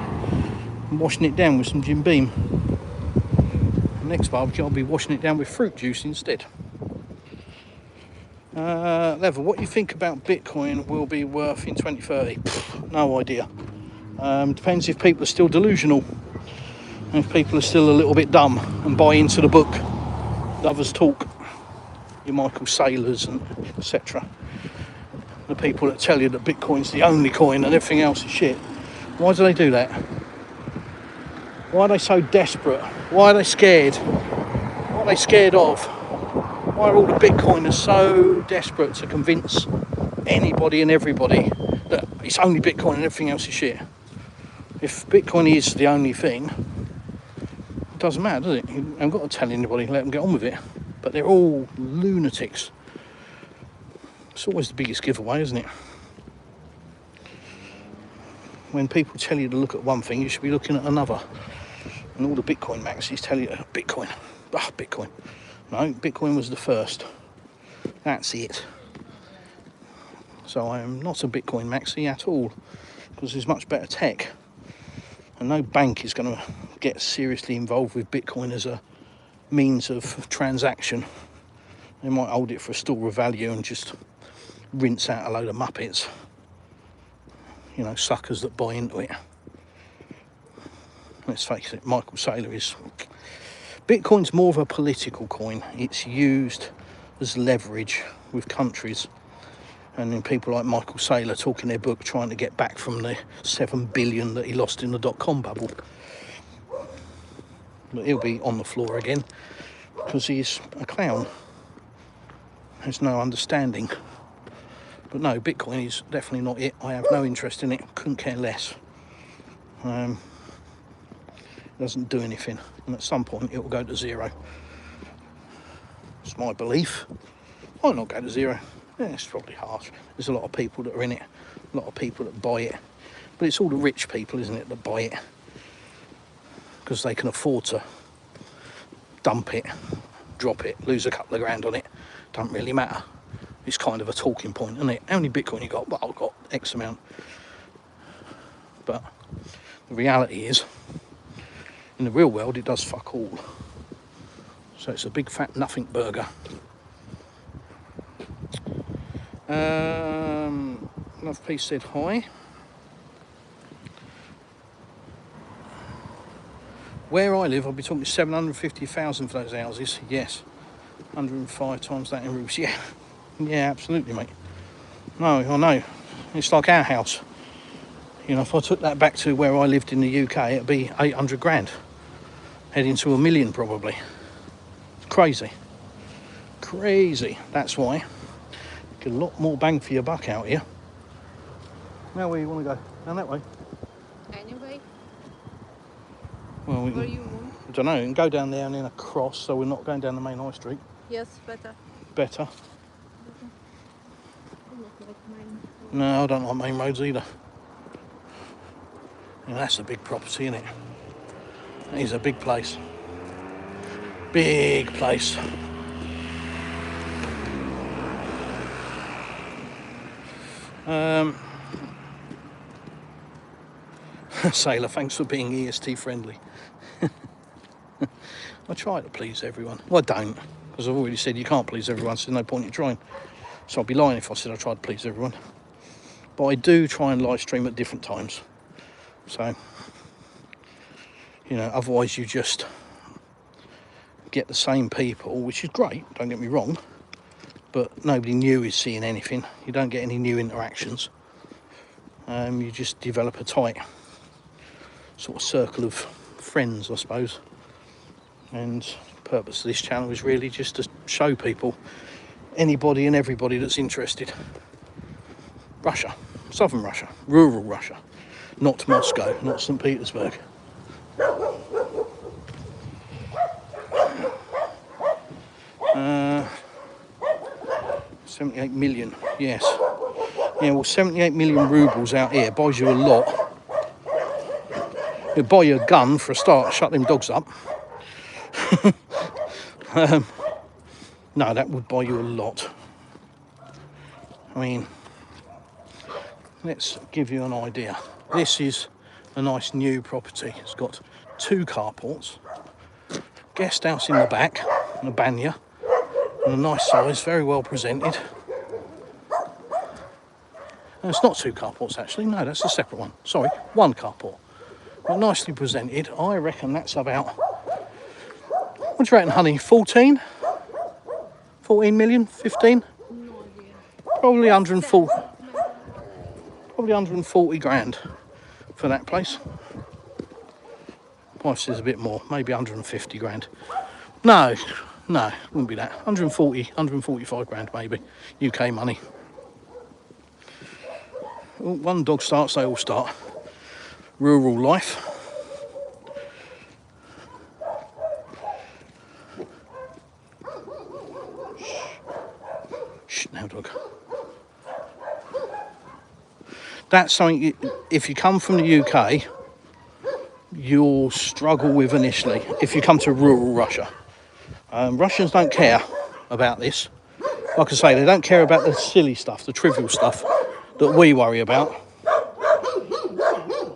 and washing it down with some Jim Beam. The next barbecue I'll be washing it down with fruit juice instead. Level, what do you think about Bitcoin will be worth in 2030? Pfft, no idea. Depends if people are still delusional, and if people are still a little bit dumb and buy into the book that others talk. Your Michael Saylors and etc. The people that tell you that Bitcoin's the only coin and everything else is shit. Why do they do that? Why are they so desperate? Why are they scared? What are they scared of? Why are all the Bitcoiners so desperate to convince anybody and everybody that it's only Bitcoin and everything else is shit? If Bitcoin is the only thing, it doesn't matter, does it? You haven't got to tell anybody, let them get on with it. But they're all lunatics. It's always the biggest giveaway, isn't it? When people tell you to look at one thing, you should be looking at another. And all the Bitcoin maxis tell you, Bitcoin. Bitcoin. No, Bitcoin was the first. That's it. So I am not a Bitcoin maxi at all, because there's much better tech. And no bank is going to get seriously involved with Bitcoin as a means of transaction. They might hold it for a store of value and just rinse out a load of muppets. You know, suckers that buy into it. Let's face it, Michael Saylor is... Bitcoin's more of a political coin. It's used as leverage with countries. And then people like Michael Saylor talking their book, trying to get back from the 7 billion that he lost in the dot-com bubble. But he'll be on the floor again because he's a clown. There's no understanding. But no, Bitcoin is definitely not it. I have no interest in it. Couldn't care less. It doesn't do anything. And at some point, it will go to zero. It's my belief. Might not go to zero. Yeah, it's probably harsh. There's a lot of people that are in it. A lot of people that buy it. But it's all the rich people, isn't it, that buy it. Because they can afford to dump it, drop it, lose a couple of grand on it. Don't really matter. It's kind of a talking point, isn't it? How many Bitcoin you got? Well, I've got X amount. But the reality is, in the real world, it does fuck all. So it's a big fat nothing burger. Love Peace said hi. Where I live, I'll be talking 750,000 for those houses. Yes, 105 times that in roofs. Yeah, yeah, absolutely, mate. No, I know. It's like our house. You know, if I took that back to where I lived in the UK, it'd be 800 grand. Heading to 1 million probably. It's crazy. Crazy. That's why. Get a lot more bang for your buck out here. Now where you want to go? Down that way? Anyway, Well, where you want? I don't know. You can go down there and then across, so we're not going down the main high street. Yes, better. Better. Not like mine. No, I don't like main roads either. Yeah, that's a big property, isn't it? That is a big place. Big place. Sailor, thanks for being EST friendly. I try to please everyone. Well, I don't, because I've already said you can't please everyone, so there's no point in trying. So I'd be lying if I said I try to please everyone. But I do try and live stream at different times. So, you know, otherwise you just get the same people, which is great, don't get me wrong, but nobody new is seeing anything. You don't get any new interactions. You just develop a tight sort of circle of friends, I suppose. And the purpose of this channel is really just to show people, anybody and everybody that's interested, Russia, southern Russia, rural Russia, not Moscow, not St. Petersburg. 78 million, yes. Yeah, well, 78 million rubles out here buys you a lot. It'll buy you a gun for a start, shut them dogs up. No, that would buy you a lot. I mean, let's give you an idea. This is a nice new property. It's got 2 carports, guest house in the back, and a banya, and a nice size, very well presented. And it's not 2 carports actually, no, that's a separate one. Sorry, 1 carport. But nicely presented. I reckon that's about, what do you reckon, honey? 14 million? 15? No idea. Probably 140. Probably 140 grand for that place. Price is a bit more, maybe 150 grand. No, it wouldn't be that. 140, 145 grand maybe, UK money. One dog starts, they all start. Rural life. Shh, now dog. That's something, if you come from the UK, you'll struggle with initially, if you come to rural Russia. Russians don't care about this. Like I say, they don't care about the silly stuff, the trivial stuff that we worry about.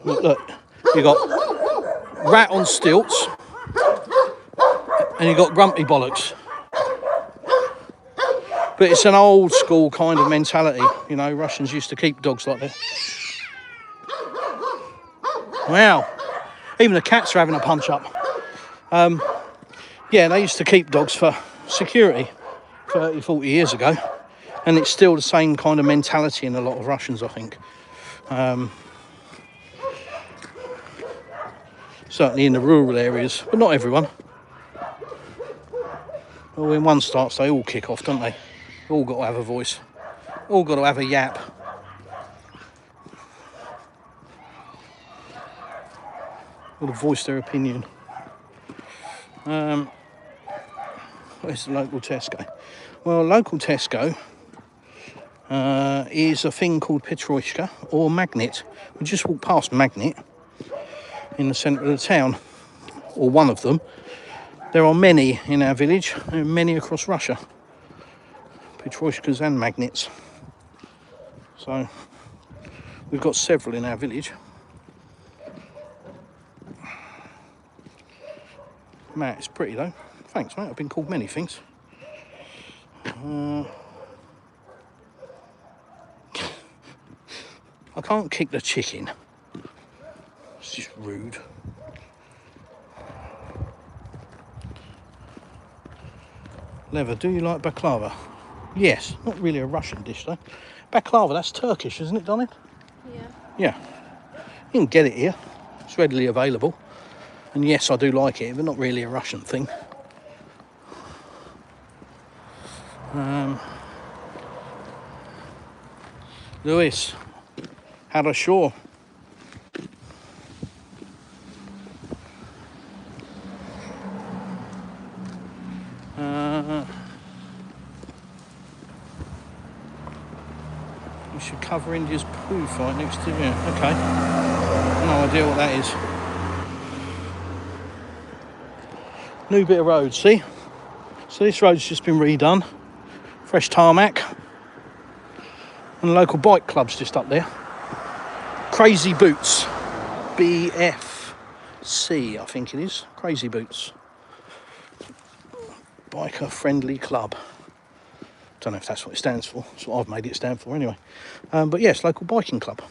Look, you got rat on stilts, and you got grumpy bollocks. But it's an old school kind of mentality, you know. Russians used to keep dogs like that. Wow, even the cats are having a punch up. Yeah, they used to keep dogs for security 30, 40 years ago, and it's still the same kind of mentality in a lot of Russians, I think. Certainly in the rural areas, but not everyone. Well, when one starts, they all kick off, don't they? All got to have a voice. All got to have a yap. Got to voice their opinion. Where's the local Tesco? Well, local Tesco is a thing called Petroshka or Magnet. We just walked past Magnet in the centre of the town, or one of them. There are many in our village, and many across Russia. Petroshkas and Magnets. So we've got several in our village. Matt, it's pretty though. Thanks, mate. I've been called many things. I can't kick the chicken. It's just rude. Leather, do you like baklava? Yes, not really a Russian dish though. Baklava, that's Turkish, isn't it, Donny? Yeah. Yeah. You can get it here. It's readily available. And yes, I do like it, but not really a Russian thing. Lewis, had a shore. We should cover India's poo fight next to you. Okay. No idea what that is. New bit of road, see? So this road's just been redone. Fresh tarmac. And the local bike club's just up there. Crazy Boots. BFC, I think it is. Crazy Boots. Biker Friendly Club. Don't know if that's what it stands for. That's what I've made it stand for anyway. But yes, local biking club.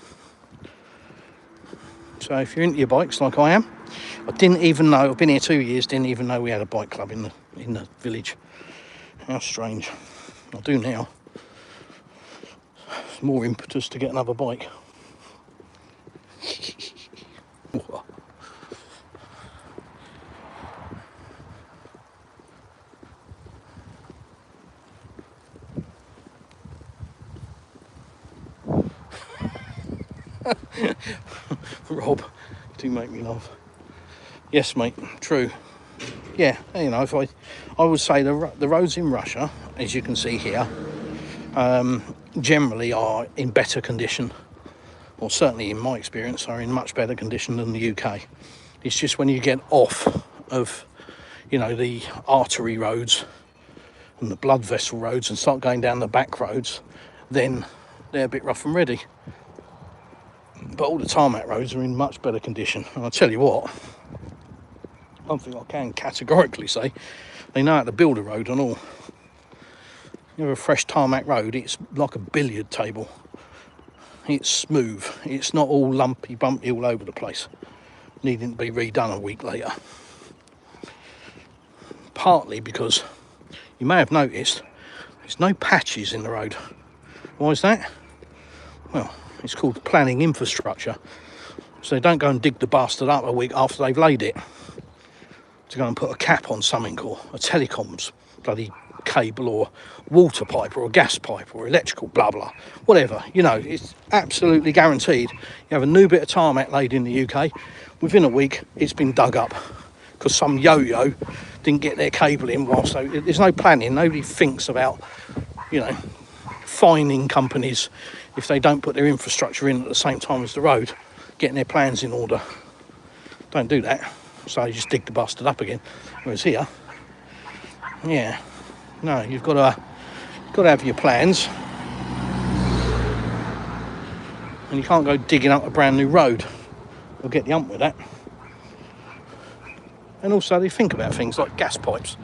So if you're into your bikes like I am, I didn't even know, I've been here 2 years, didn't even know we had a bike club in the village. How strange. I do now. It's more impetus to get another bike. Rob, you do make me laugh. Yes, mate, true. Yeah, you know, if I would say the roads in Russia, as you can see here, generally are in better condition, or certainly in my experience, are in much better condition than the UK. It's just when you get off of, you know, the artery roads and the blood vessel roads and start going down the back roads, then they're a bit rough and ready. But all the tarmac roads are in much better condition. And I'll tell you what, one thing I can categorically say, they know how to build a road and all. You have a fresh tarmac road, it's like a billiard table. It's smooth. It's not all lumpy, bumpy all over the place, needing to be redone a week later. Partly because you may have noticed there's no patches in the road. Why is that? Well, it's called planning infrastructure. So they don't go and dig the bastard up a week after they've laid it to go and put a cap on something, or a telecoms bloody cable, or water pipe, or a gas pipe, or electrical blah blah, whatever. You know, it's absolutely guaranteed. You have a new bit of tarmac laid in the UK, within a week it's been dug up because some yo-yo didn't get their cable in whilst there's no planning. Nobody thinks about, you know, fining companies if they don't put their infrastructure in at the same time as the road, getting their plans in order. Don't do that. So you just dig the bastard up again. Whereas here, yeah, no, you've got to have your plans, and you can't go digging up a brand new road. You'll get the hump with that. And also they think about things like gas pipes.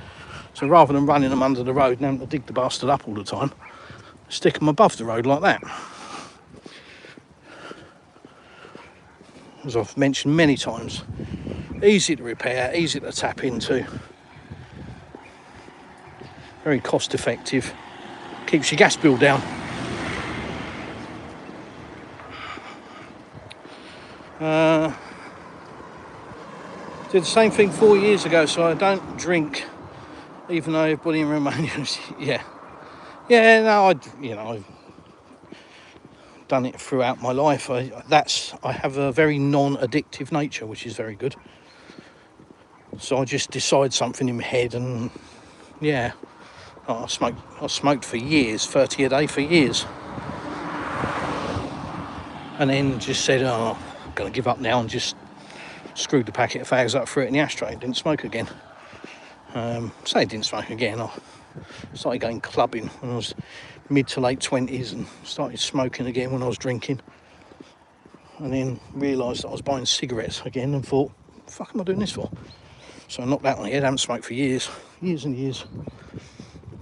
So rather than running them under the road and having to dig the bastard up all the time, stick them above the road like that. As I've mentioned many times, easy to repair, easy to tap into, very cost effective, keeps your gas bill down. Did the same thing 4 years ago, so I don't drink, even though everybody in Romania, yeah, no, I've done it throughout my life. I have a very non-addictive nature, which is very good. So I just decide something in my head, and yeah, I smoked for years, 30 a day for years, and then just said, oh, I'm gonna give up now, and just screwed the packet of fags up, threw it in the ashtray, didn't smoke again. Say I didn't smoke again, I started going clubbing when I was mid to late 20s, and started smoking again when I was drinking, and then realised that I was buying cigarettes again and thought, fuck am I doing this for? So I knocked that on the head. I haven't smoked for years and years.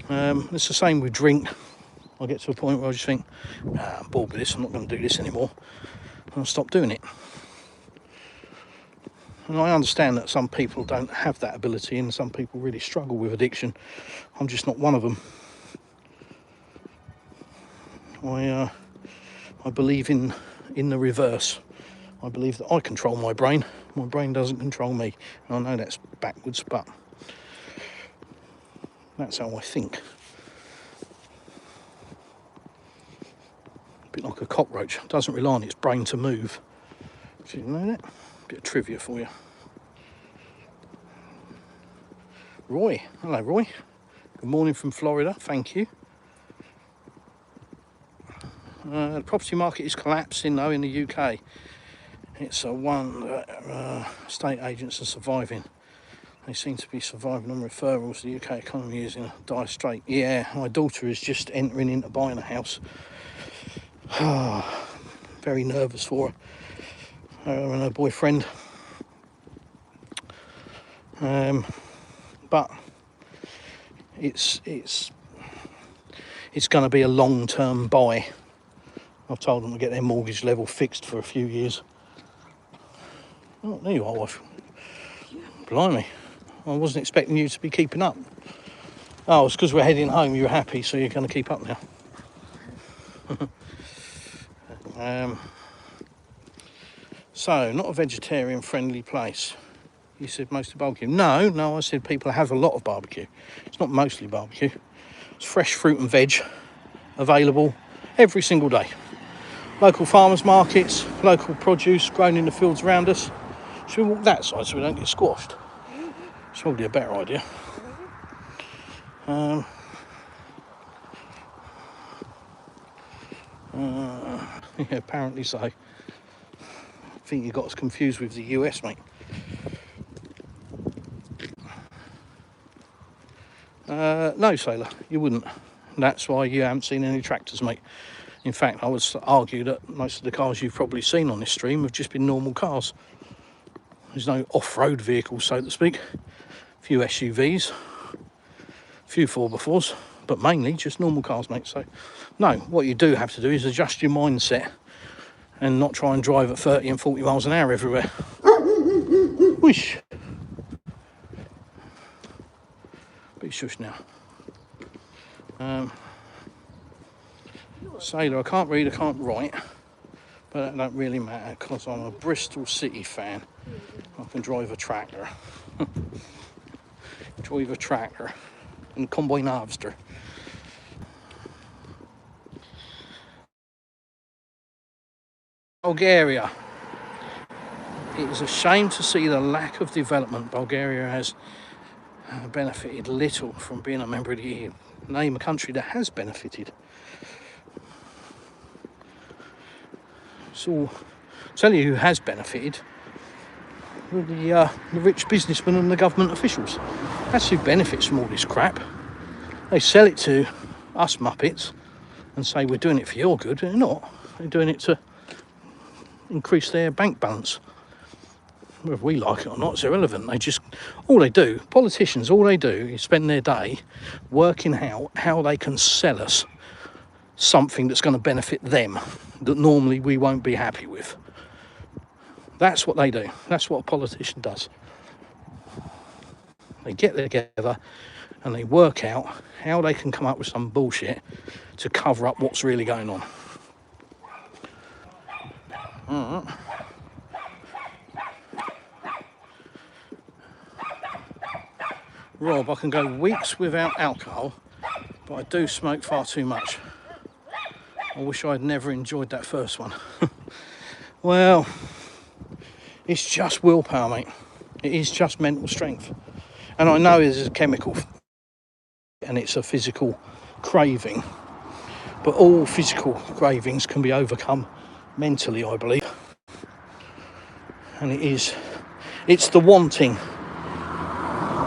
It's the same with drink. I get to a point where I just think, I'm bored with this, I'm not going to do this anymore, and I'll stop doing it. And I understand that some people don't have that ability, and some people really struggle with addiction. I'm just not one of them. I believe in the reverse. I believe that I control my brain. My brain doesn't control me. And I know that's backwards, but that's how I think. A bit like a cockroach. It doesn't rely on its brain to move. Did you know that? Bit of trivia for you. Roy. Hello, Roy. Good morning from Florida. Thank you. The property market is collapsing, though, in the UK. It's one estate agents are surviving. They seem to be surviving on referrals. The UK economy is in a dire strait. Yeah, my daughter is just entering into buying a house. Very nervous for her and her boyfriend. But it's going to be a long-term buy. I've told them to get their mortgage level fixed for a few years. Oh, there you are, wife. Blimey. I wasn't expecting you to be keeping up. Oh, it's because we're heading home. You're happy, so you're going to keep up now. So, not a vegetarian-friendly place. You said mostly barbecue. No, I said people have a lot of barbecue. It's not mostly barbecue. It's fresh fruit and veg available every single day. Local farmers markets, local produce grown in the fields around us. Should we walk that side so we don't get squashed? It's probably a better idea. Yeah, apparently so. I think you got us confused with the US, mate. No, sailor, you wouldn't. That's why you haven't seen any tractors, mate. In fact, I would argue that most of the cars you've probably seen on this stream have just been normal cars. There's no off-road vehicles, so to speak. A few SUVs, a few 4x4s, but mainly just normal cars, mate. So, no, what you do have to do is adjust your mindset and not try and drive at 30 and 40 miles an hour everywhere. Whoosh. Bit shush now. Sailor, I can't read, I can't write, but that don't really matter because I'm a Bristol City fan. I can drive a tractor. Drive a tractor and a combine harvester. Bulgaria. It is a shame to see the lack of development. Bulgaria has benefited little from being a member of the EU. Name a country that has benefited. So, tell you who has benefited. The rich businessmen and the government officials. That's who benefits from all this crap. They sell it to us muppets and say we're doing it for your good. They're not. They're doing it to increase their bank balance. Whether we like it or not, it's irrelevant. Politicians, all they do is spend their day working out how they can sell us something that's going to benefit them that normally we won't be happy with. That's what they do. That's what a politician does. They get together and they work out how they can come up with some bullshit to cover up what's really going on. Rob, I can go weeks without alcohol, but I do smoke far too much. I wish I'd never enjoyed that first one. Well, it's just willpower, mate. It is just mental strength. And I know there's a chemical and it's a physical craving, but all physical cravings can be overcome mentally, I believe. And it's the wanting